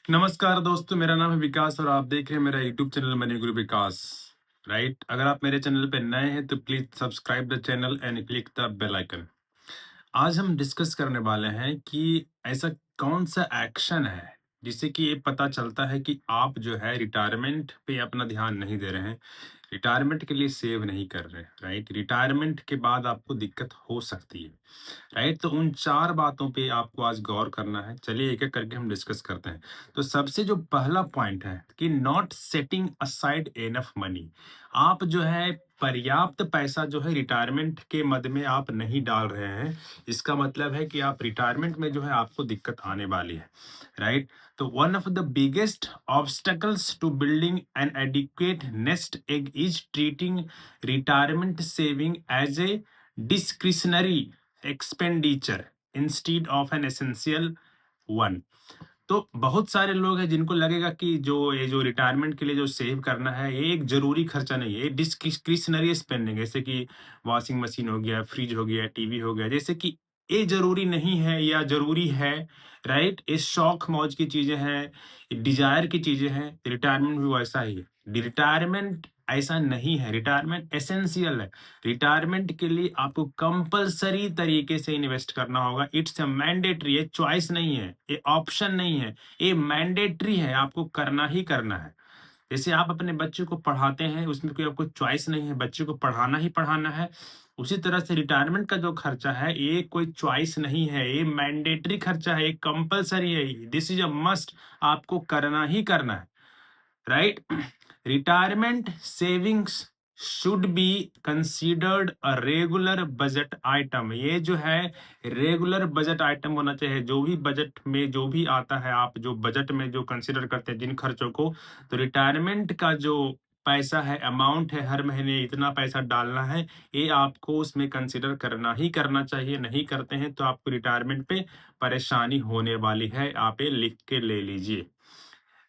नमस्कार दोस्तों, मेरा नाम है विकास और आप देख रहे हैं मेरा यूट्यूब चैनल मनी गुरु विकास। राइट, अगर आप मेरे चैनल पे नए हैं तो please subscribe the channel and click the bell icon. आज हम डिस्कस करने वाले हैं कि ऐसा कौन सा एक्शन है जिससे कि ये पता चलता है कि आप जो है रिटायरमेंट पे अपना ध्यान नहीं दे रहे हैं, रिटायरमेंट के लिए सेव नहीं कर रहे। राइट, रिटायरमेंट के बाद आपको दिक्कत हो सकती है। राइट, तो उन 4 बातों पे आपको आज गौर करना है। चलिए एक-एक करके हम डिस्कस करते हैं। तो सबसे जो पहला पॉइंट है कि not setting aside enough money. आप जो है पर्याप्त पैसा जो है रिटायरमेंट के मद में आप नहीं डाल रहे हैं। इसका मतलब है कि आप रिटायरमेंट में जो है आपको दिक्कत आने वाली है। राइट? तो one of the biggest obstacles to building an adequate nest egg is treating retirement saving as a discretionary expenditure instead of an essential one. तो बहुत सारे लोग हैं जिनको लगेगा कि जो रिटायरमेंट के लिए जो सेव करना है ये एक जरूरी खर्चा नहीं है, ये डिस्क्रिशनरी स्पेंडिंग है। जैसे कि वॉशिंग मशीन हो गया, फ्रिज हो गया, टीवी हो गया, जैसे कि ये जरूरी नहीं है या जरूरी है। राइट, ये शौक मौज की चीजें हैं, डिजायर की चीजें हैं। रिटायरमेंट भी वैसा ही है। रिटायरमेंट ऐसा नहीं है, रिटायरमेंट एसेंशियल है। रिटायरमेंट के लिए आपको कंपलसरी तरीके से इन्वेस्ट करना होगा। इट्स अ मैंडेटरी, ये चॉइस नहीं है, ये ऑप्शन नहीं है, ये मैंडेटरी है, आपको करना ही करना है। जैसे आप अपने बच्चे को पढ़ाते हैं, उसमें कोई आपको चॉइस नहीं है, बच्चे को पढ़ाना ही पढ़ाना है। उसी तरह से रिटायरमेंट का जो खर्चा है ये कोई चॉइस नहीं है, ये मैंडेटरी खर्चा है, ये कंपलसरी है, दिस इज अ मस्ट, आपको करना ही करना है। Right, retirement savings should be considered a regular budget item। ये जो है रेगुलर बजट आइटम होना चाहिए। जो भी बजट में जो भी आता है, आप जो बजट में जो कंसिडर करते हैं जिन खर्चों को, तो रिटायरमेंट का जो पैसा है, अमाउंट है, हर महीने इतना पैसा डालना है, ये आपको उसमें कंसिडर करना ही करना चाहिए। नहीं करते हैं तो आपको रिटायरमेंट पे परेशानी होने वाली है। आप ये लिख के ले लीजिए।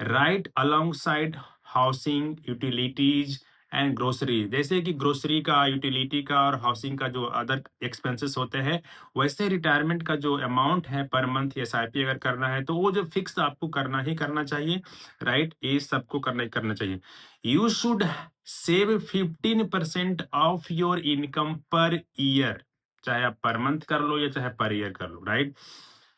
Right alongside housing utilities and grocery. जैसे कि ग्रोसरी का, यूटिलिटी का और हाउसिंग का जो अदर एक्सपेंसेस होते हैं, वैसे रिटायरमेंट का जो अमाउंट है पर मंथ एसआईपी अगर करना है तो वो जो फिक्स आपको करना ही करना चाहिए। राइट, ये सबको करना ही करना चाहिए। You should save 15% of your income per year. चाहे आप पर मंथ कर लो या चाहे पर ईयर कर लो। राइट,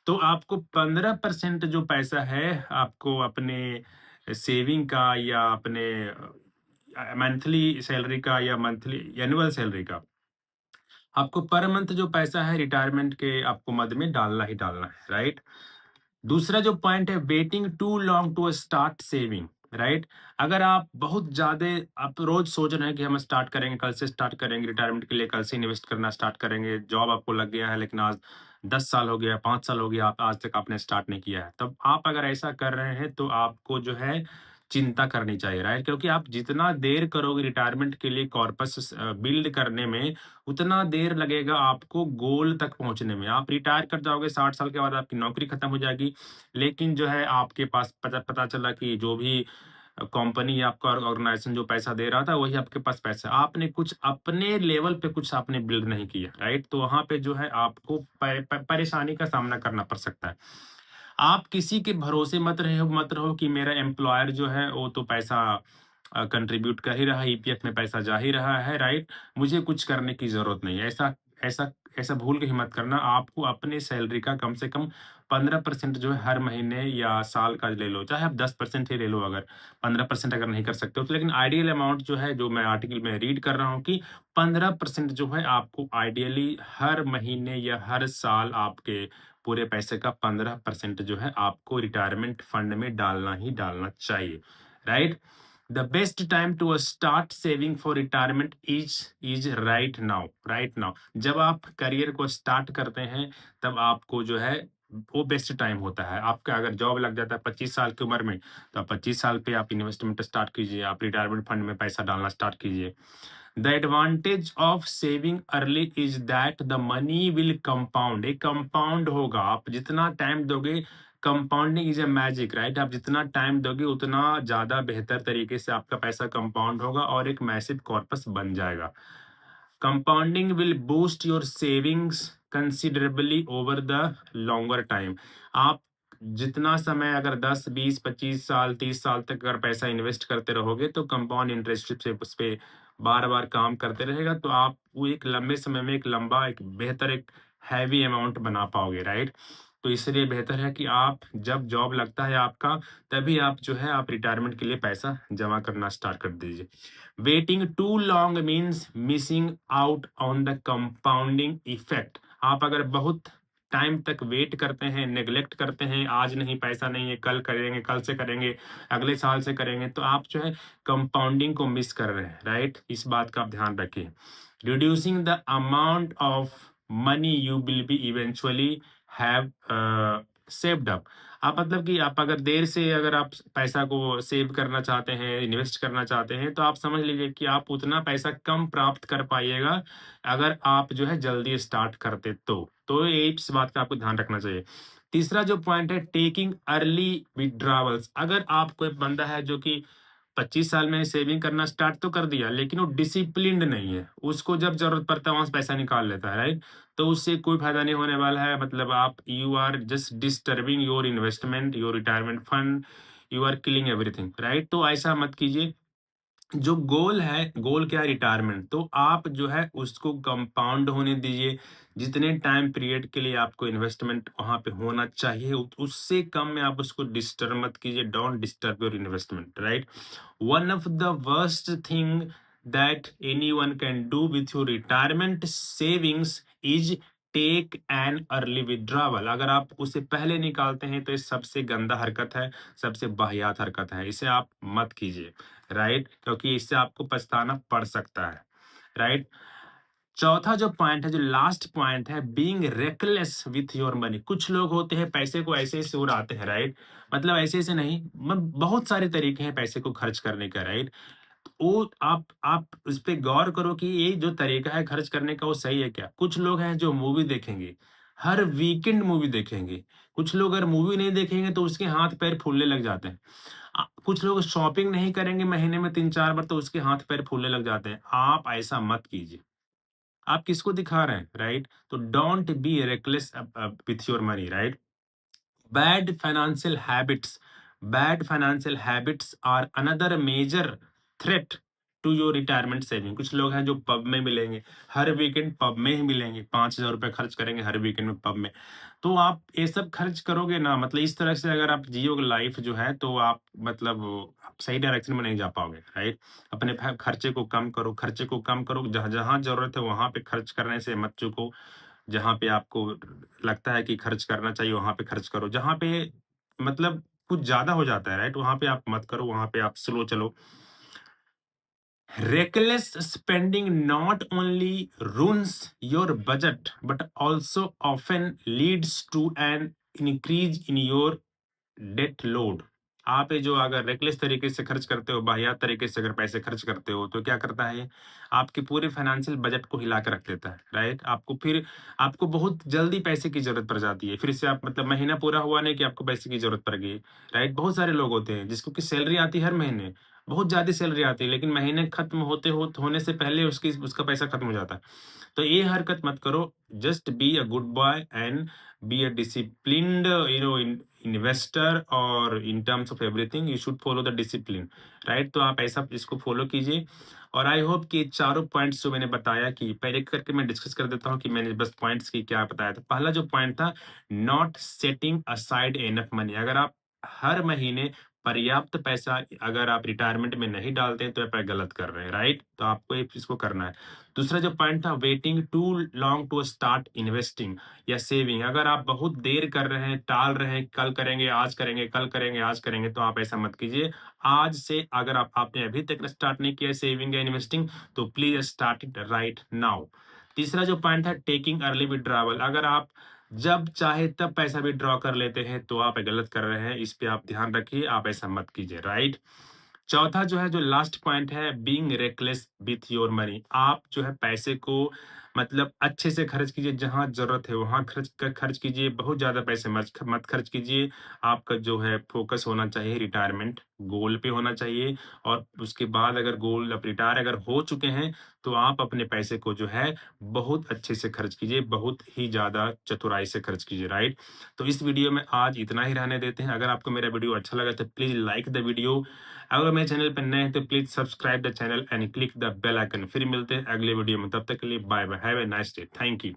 तो आपको 15% जो पैसा है आपको अपने सेविंग का या अपने मंथली सैलरी का या मंथली एनुअल सैलरी का, आपको पर मंथ जो पैसा है रिटायरमेंट के आपको मद में डालना ही डालना है। राइट, दूसरा जो पॉइंट है, waiting too long to start saving. Right, अगर आप बहुत ज्यादा आप रोज सोच रहे हैं कि हम स्टार्ट करेंगे, कल से स्टार्ट करेंगे रिटायरमेंट के लिए, कल से इन्वेस्ट करना स्टार्ट करेंगे, जॉब आपको लग गया है लेकिन आज 10 साल हो गया, 5 साल हो गया, आप आज तक आपने स्टार्ट नहीं किया है, तब आप अगर ऐसा कर रहे हैं तो आपको जो है चिंता करनी चाहिए। राइट, क्योंकि आप जितना देर करोगे रिटायरमेंट के लिए कॉर्पस बिल्ड करने में, उतना देर लगेगा आपको गोल तक पहुंचने में। आप रिटायर कर जाओगे, 60 साल के बाद आपकी नौकरी खत्म हो जाएगी, लेकिन जो है आपके पास पता पता चला कि जो भी कंपनी या आपका ऑर्गेनाइजेशन जो पैसा दे रहा था वही आपके पास पैसा, आपने कुछ अपने लेवल पे कुछ आपने बिल्ड नहीं किया। राइट, तो वहां पे जो है आपको परेशानी का सामना करना पड़ सकता है। आप किसी के भरोसे मत रहो कि मेरा एम्प्लॉयर जो है वो तो पैसा कंट्रीब्यूट कर ही रहा है, ईपीएफ में पैसा जा ही रहा है। राइट, मुझे कुछ करने की जरूरत नहीं है। ऐसा ऐसा ऐसा भूल के ही मत करना। आपको अपने सैलरी का कम से कम 15% जो है हर महीने या साल का ले लो, चाहे आप 10% ही ले लो। अगर 15% अगर नहीं कर सकते हो तो, लेकिन आइडियल अमाउंट जो है, जो मैं आर्टिकल में रीड कर रहा हूँ कि 15% जो है आपको आइडियली हर महीने या हर साल आपके पूरे पैसे का 15% जो है आपको रिटायरमेंट फंड में डालना ही डालना चाहिए। Right, the best time to start saving for retirement is right now. जब आप करियर को स्टार्ट करते हैं तब आपको जो है वो बेस्ट टाइम होता है। आपका अगर जॉब लग जाता है 25 साल की उम्र में, तो आप 25 साल पे आप इन्वेस्टमेंट स्टार्ट कीजिए, आप रिटायरमेंट फंड में पैसा डालना स्टार्ट कीजिए। The advantage of saving early is that the money will compound. एक कंपाउंड होगा, आप जितना टाइम दोगे, compounding is a magic. Right, आप जितना टाइम दोगे उतना ज्यादा बेहतर तरीके से आपका पैसा कंपाउंड होगा और एक मैसिव कॉर्पस बन जाएगा। Compounding will boost your savings considerably over the longer time. आप जितना समय अगर 10, 20, 25 साल, 30 साल तक अगर पैसा इन्वेस्ट करते रहोगे तो कंपाउंड इंटरेस्ट से उस पे बार-बार काम करते रहेगा, तो आप वो एक लंबे समय में एक लंबा, एक बेहतर, एक हैवी अमाउंट बना पाओगे, राइट? तो इसलिए बेहतर है कि आप जब जॉब लगता है आपका, तभी आप जो है आप रिटायरमेंट के लिए पैसा जमा करना स्टार्ट कर दीजिए। Waiting too long means missing out on the compounding effect. आप अगर बहुत टाइम तक वेट करते हैं, नेग्लेक्ट करते हैं, आज नहीं, पैसा नहीं है, कल करेंगे, कल से करेंगे, अगले साल से करेंगे, तो आप जो है कंपाउंडिंग को मिस कर रहे हैं, राइट? इस बात का आप ध्यान रखिए। Reducing the amount of money you will be eventually have saved up. आप मतलब कि आप अगर देर से अगर आप पैसा को सेव करना चाहते हैं, इन्वेस्ट करना चाहते हैं, तो आप समझ लीजिए कि आप उतना पैसा कम प्राप्त कर पाइएगा अगर आप जो है जल्दी स्टार्ट करते तो ये इस बात का आपको ध्यान रखना चाहिए। तीसरा जो पॉइंट है, टेकिंग अर्ली विड्रॉवल्स। अगर आप कोई बंदा है जो कि 25 साल में सेविंग करना स्टार्ट तो कर दिया, लेकिन वो डिसिप्लिन्ड नहीं है, उसको जब जरूरत पड़ता है वहां से पैसा निकाल लेता है, राइट? तो उससे कोई फायदा नहीं होने वाला है। मतलब आप you are just disturbing your investment, your retirement fund, you are killing everything, right? तो ऐसा मत कीजिए। जो गोल है, गोल क्या है? रिटायरमेंट। तो आप जो है उसको कंपाउंड होने दीजिए। जितने टाइम पीरियड के लिए आपको इन्वेस्टमेंट वहां पे होना चाहिए उससे कम में आप उसको डिस्टर्ब मत कीजिए। Don't disturb your investment, right? One of the worst thing that anyone can do with your retirement savings is take an early withdrawal। अगर आप उसे पहले निकालते हैं तो ये सबसे गंदा हरकत है, सबसे वाहियात हरकत है। इसे आप मत कीजिए, राइट? क्योंकि इससे आपको पछताना पड़ सकता है, राइट? चौथा जो पॉइंट है, जो लास्ट पॉइंट है, being reckless with your money. कुछ लोग होते हैं पैसे को ऐसे ऐसे उड़ाते हैं, राइट? मतलब ऐसे ऐसे नहीं, बहुत सारे तरीके हैं पैसे को खर्च करने का, राइट? वो आप उस पे गौर करो कि ये जो तरीका है खर्च करने का वो सही है क्या? कुछ लोग हैं जो मूवी देखेंगे, हर वीकेंड मूवी देखेंगे। कुछ लोग अगर मूवी नहीं देखेंगे तो उसके हाथ पैर फूलने लग जाते हैं। कुछ लोग शॉपिंग नहीं करेंगे महीने में 3-4 बार तो उसके हाथ पैर फूलने लग जाते हैं। आप ऐसा मत कीजिए। आप किसको दिखा रहे हैं, राइट? तो don't be reckless with your money, right? Bad financial habits. Bad financial habits are another major threat to your retirement saving। कुछ लोग हैं जो पब में मिलेंगे, हर वीकेंड पब में ही मिलेंगे, 5,000 रुपये खर्च करेंगे हर वीकेंड में पब में। तो आप ये सब खर्च करोगे ना, मतलब इस तरह से अगर आप जियोगे लाइफ जो है, तो आप मतलब आप सही डायरेक्शन में नहीं जा पाओगे, राइट? अपने खर्चे को कम करो, खर्चे को कम करो, जहाँ जहाँ जरूरत है वहां पे खर्च करने से मत चूको। जहाँ पे आपको लगता है कि खर्च करना चाहिए वहां पे खर्च करो। जहाँ पे मतलब कुछ ज्यादा हो जाता है, राइट, वहां पे आप मत करो, वहां पे आप स्लो चलो। Reckless spending not only ruins your budget but also often leads to an increase in your debt load. आप ये जो अगर रेकलेस तरीके से खर्च करते हो, वाहियात तरीके से अगर पैसे खर्च करते हो, तो क्या करता है ये? आपके पूरे फाइनेंशियल बजट को हिला के रख देता है, राइट? आपको बहुत जल्दी पैसे की जरूरत पड़ जाती है। फिर से आप मतलब महीना पूरा हुआ नहीं कि आपको पैसे की जरूरत पड़ गई, राइट? बहुत सारे लोग होते हैं जिसको कि सैलरी आती है हर महीने, बहुत ज्यादा सैलरी आती है, लेकिन महीने खत्म होने से पहले उसका पैसा खत्म हो जाता है। तो ये हरकत मत करो। Just be a good boy and be a disciplined investor, और in terms of everything you should follow the discipline, right? तो आप ऐसा इसको फॉलो कीजिए। और आई होप कि चारों पॉइंट्स जो मैंने बताया, कि पहले करके मैं डिस्कस कर देता हूँ कि मैंने बस पॉइंट्स की क्या बताया था। पहला जो पॉइंट था, not setting aside enough money. अगर आप हर महीने पर्याप्त पैसा अगर आप रिटायरमेंट में नहीं डालते हैं तो आप गलत कर रहे हैं, राइट? तो आपको इसको करना है। दूसरा जो पॉइंट था, waiting too long to start investing या सेविंग। अगर आप बहुत देर कर रहे हैं, टाल रहे हैं, कल करेंगे, आज करेंगे, कल करेंगे, आज करेंगे, तो आप ऐसा मत कीजिए। आज से अगर आपने अभी तक स्टार्ट नहीं किया सेविंग या इन्वेस्टिंग, तो please start it right now. तीसरा जो पॉइंट है, टेकिंग अर्ली विड्रॉवल। अगर आप जब चाहे तब पैसा विड्रॉ कर लेते हैं तो आप गलत कर रहे हैं। इस पे आप ध्यान रखिए, आप ऐसा मत कीजिए, राइट? चौथा जो है, जो लास्ट पॉइंट है, being reckless with your money. आप जो है पैसे को मतलब अच्छे से खर्च कीजिए, जहां जरूरत है वहां खर्च कीजिए, बहुत ज्यादा पैसे मत खर्च कीजिए। आपका जो है फोकस होना चाहिए रिटायरमेंट गोल पे होना चाहिए। और उसके बाद अगर गोल आप रिटायर अगर हो चुके हैं, तो आप अपने पैसे को जो है बहुत अच्छे से खर्च कीजिए, बहुत ही ज़्यादा चतुराई से खर्च कीजिए, राइट? तो इस वीडियो में आज इतना ही रहने देते हैं। अगर आपको मेरा वीडियो अच्छा लगा तो प्लीज़ लाइक द वीडियो। अगर मेरे चैनल पर नए हैं तो please subscribe the channel and click the bell icon. फिर मिलते हैं अगले वीडियो में, तब तक के लिए bye bye, have a nice day, thank you.